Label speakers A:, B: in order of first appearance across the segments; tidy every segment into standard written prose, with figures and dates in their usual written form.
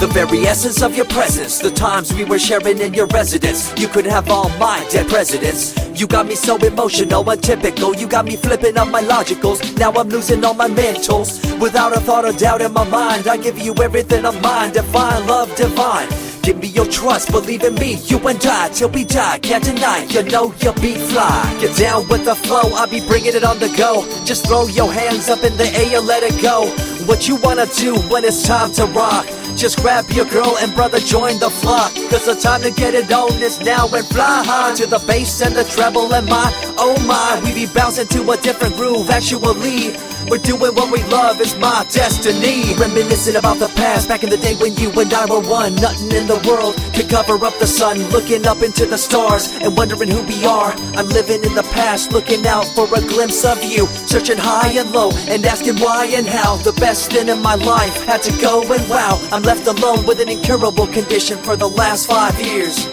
A: The very essence of your presence, the times we were sharing in your residence. You could have all my dead presidents. You got me so emotional, untypical. You got me flipping up my logicals. Now I'm losing all my mentals. Without a thought or doubt in my mind, I give you everything of mine. Divine love, divine. Give me your trust, believe in me, you and I, till we die, can't deny, you know you'll be fly. Get down with the flow, I'll be bringing it on the go. Just throw your hands up in the air, let it go. What you wanna do when it's time to rock? Just grab your girl and brother, join the flock. Cause the time to get it on is now, and fly high to the bass and the treble and my, oh my. We be bouncing to a different groove, actually. We're doing what we love, it's my destiny. Reminiscing about the past, back in the day when you and I were one. Nothing in the world could cover up the sun. Looking up into the stars and wondering who we are. I'm living in the past, looking out for a glimpse of you. Searching high and low and asking why and how. The best thing in my life had to go, and wow, I'm left alone with an incurable condition for the last 5 years.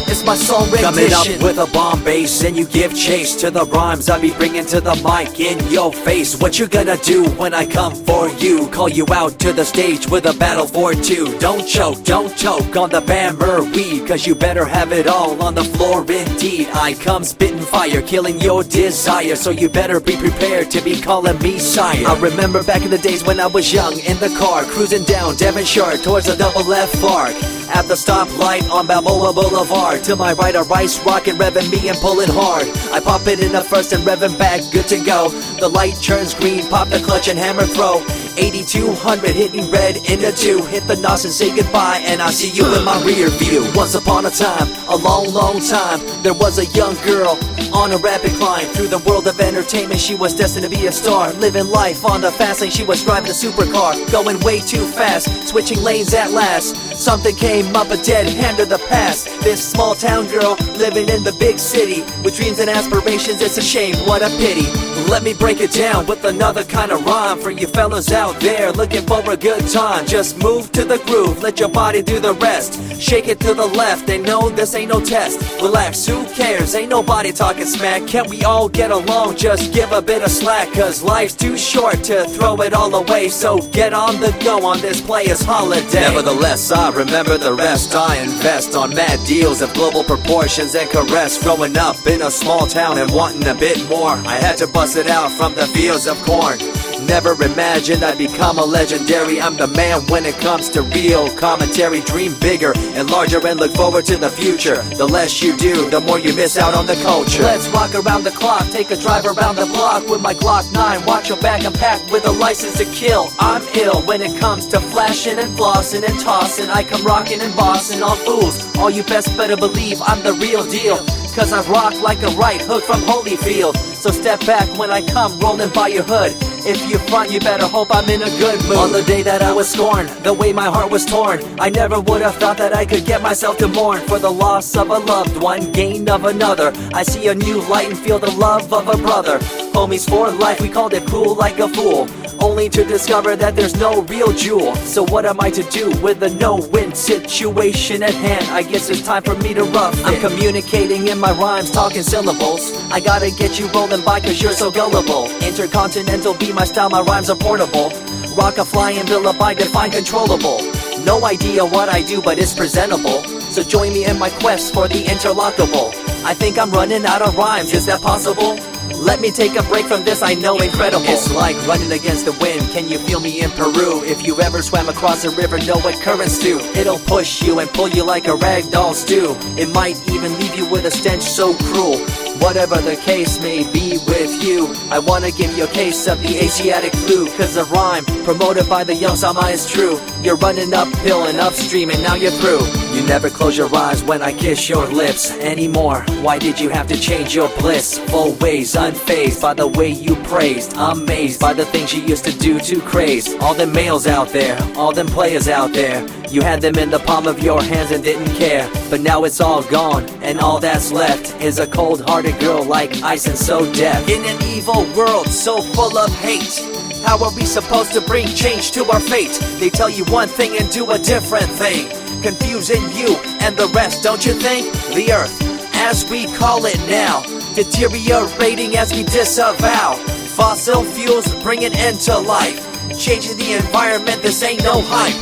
A: It's my song rendition. Coming up with a bomb bass and you give chase to the rhymes I be bringing to the mic in your face. What you gonna do when I come for you? Call you out to the stage with a battle for two. Don't choke on the bammer weed, cause you better have it all on the floor indeed. I come spitting fire, killing your desire, so you better be prepared to be calling me sire. I remember back in the days when I was young, in the car, cruising down Devonshire towards the double F arc. At the stoplight on Balboa Boulevard, to my right a rice rocket revving me and pulling hard. I pop it in the first and revving back, good to go. The light turns green, pop the clutch and hammer throw. 8200 hitting red in the 2. Hit the NOS and say goodbye, and I see you in my rear view. Once upon a time, a long time, there was a young girl on a rapid climb through the world of entertainment. She was destined to be a star, living life on the fast lane. She was driving a supercar, going way too fast, switching lanes at last. Something came up, a dead hand of the past. This small town girl living in the big city with dreams and aspirations. It's a shame, what a pity. Let me break it down with another kind of rhyme for you fellas out there looking for a good time. Just move to the groove, let your body do the rest. Shake it to the left, they know this ain't no test. Relax, who cares, ain't nobody talking smack. Can't we all get along, just give a bit of slack. Cause life's too short to throw it all away, so get on the go on this player's holiday. Nevertheless, I remember the rest. I invest on mad deals of global proportions and caress. Growing up in a small town and wanting a bit more, I had to bust it out from the fields of corn. Never imagined I'd become a legendary. I'm the man when it comes to real commentary. Dream bigger and larger and look forward to the future. The less you do, the more you miss out on the culture. Let's rock around the clock, take a drive around the block with my Glock 9. Watch your back, I'm packed with a license to kill. I'm ill when it comes to flashing and flossing and tossing. I come rocking and bossing on fools. All you best better believe I'm the real deal, cause I rock like a right hook from Holyfield. So step back when I come rolling by your hood. If you front, you better hope I'm in a good mood. On the day that I was scorned, the way my heart was torn, I never would have thought that I could get myself to mourn for the loss of a loved one, gain of another. I see a new light and feel the love of a brother. Homies for life, we called it cool like a fool, only to discover that there's no real jewel. So what am I to do with a no-win situation at hand? I guess it's time for me to rough it. I'm communicating in my rhymes, talking syllables. I gotta get you rolling by cause you're so gullible. Intercontinental be my style, my rhymes are portable. Rock a flying villa by define controllable. No idea what I do, but it's presentable. So join me in my quest for the interlockable. I think I'm running out of rhymes, is that possible? Let me take a break from this, I know incredible. It's like running against the wind, can you feel me in Peru? If you ever swam across a river, know what currents do. It'll push you and pull you like a ragdoll stew. It might even leave you with a stench so cruel. Whatever the case may be with you, I wanna give you a case of the Asiatic flu. Cause the rhyme promoted by the young Sama is true. You're running uphill and upstream and now you're through. You never close your eyes when I kiss your lips anymore. Why did you have to change your bliss? Full ways, unfazed by the way you praised. Amazed by the things you used to do to craze. All them males out there, all them players out there, you had them in the palm of your hands and didn't care. But now it's all gone, and all that's left is a cold-hearted girl like ice and so deaf. In an evil world so full of hate, how are we supposed to bring change to our fate? They tell you one thing and do a different thing, confusing you and the rest, don't you think? The earth, as we call it now, deteriorating as we disavow. Fossil fuels bring an end to life, changing the environment, this ain't no hype.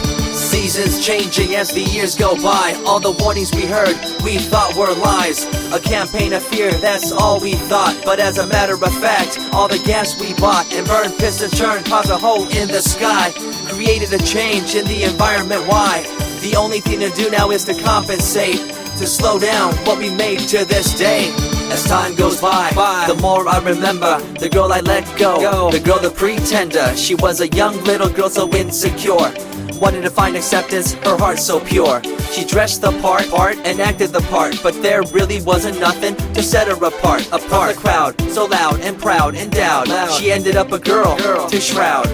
A: Seasons changing as the years go by. All the warnings we heard, we thought were lies. A campaign of fear, that's all we thought. But as a matter of fact, all the gas we bought and burned, pissed and churned caused a hole in the sky. Created a change in the environment, why? The only thing to do now is to compensate, to slow down what we made to this day. As time goes by, the more I remember the girl I let go, the girl, the pretender. She was a young little girl so insecure, wanted to find acceptance, her heart so pure. She dressed the part and acted the part, but there really wasn't nothing to set her apart from the crowd, so loud and proud, endowed. She ended up a girl to shroud.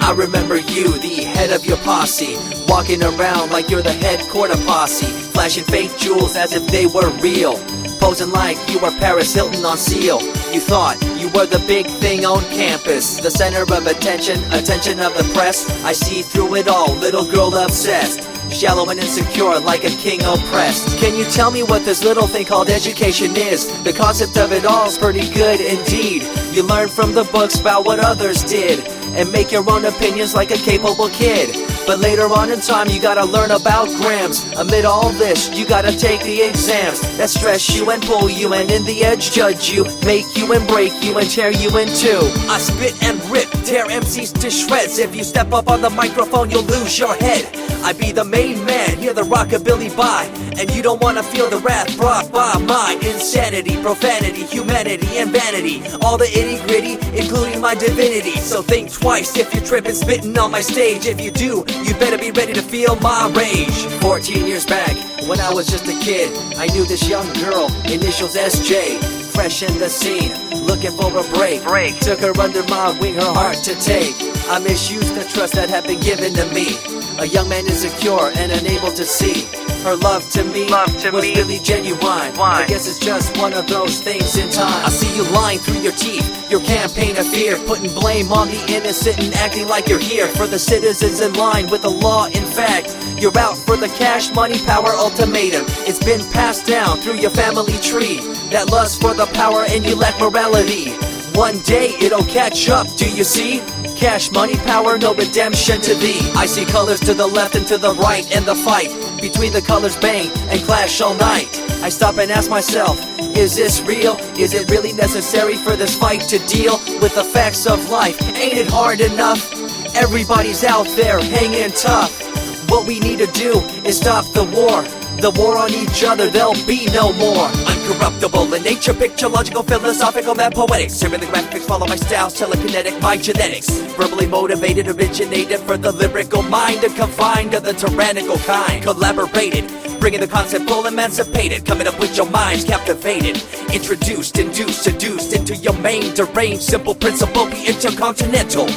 A: I remember you, the head of your posse, walking around like you're the head quarter posse, flashing fake jewels as if they were real, posing like you were Paris Hilton on seal. You thought you were the big thing on campus, the center of attention of the press. I see through it all, little girl obsessed, shallow and insecure like a king oppressed. Can you tell me what this little thing called education is? The concept of it all's pretty good indeed. You learn from the books about what others did and make your own opinions like a capable kid. But later on in time you gotta learn about grams. Amid all this you gotta take the exams that stress you and pull you, and in the edge judge you, make you and break you and tear you in two. I spit and rip, tear MCs to shreds. If you step up on the microphone you'll lose your head. I be the main man, hear the rockabilly by, and you don't wanna feel the wrath brought by my insanity, profanity, humanity, and vanity. All the itty gritty, including my divinity. So think twice if you're tripping, spitting on my stage. If you do, you better be ready to feel my rage. 14 years back, when I was just a kid, I knew this young girl, initials SJ, fresh in the scene, looking for a break. Took her under my wing, her heart to take. I misused the trust that had been given to me. A young man insecure and unable to see her love to me was really genuine. I guess it's just one of those things in time. I see you lying through your teeth, your campaign of fear, putting blame on the innocent and acting like you're here for the citizens in line with the law. In fact, you're out for the cash, money, power ultimatum. It's been passed down through your family tree, that lust for the power and you lack morality. One day it'll catch up, do you see? Cash, money, power, no redemption to thee. I see colors to the left and to the right, and the fight between the colors bang and clash all night. I stop and ask myself, is this real? Is it really necessary for this fight to deal with the facts of life? Ain't it hard enough? Everybody's out there hanging tough. What we need to do is stop the war on each other, there'll be no more. Uncorruptible in nature, picture, logical, philosophical, mad poetic. Serving the graphics, follow my style, telekinetic, my genetics. Verbally motivated, originated for the lyrical mind, and confined to the tyrannical kind. Collaborated, bringing the concept full emancipated, coming up with your minds captivated. Introduced, induced, seduced into your main deranged, simple principle, be intercontinental.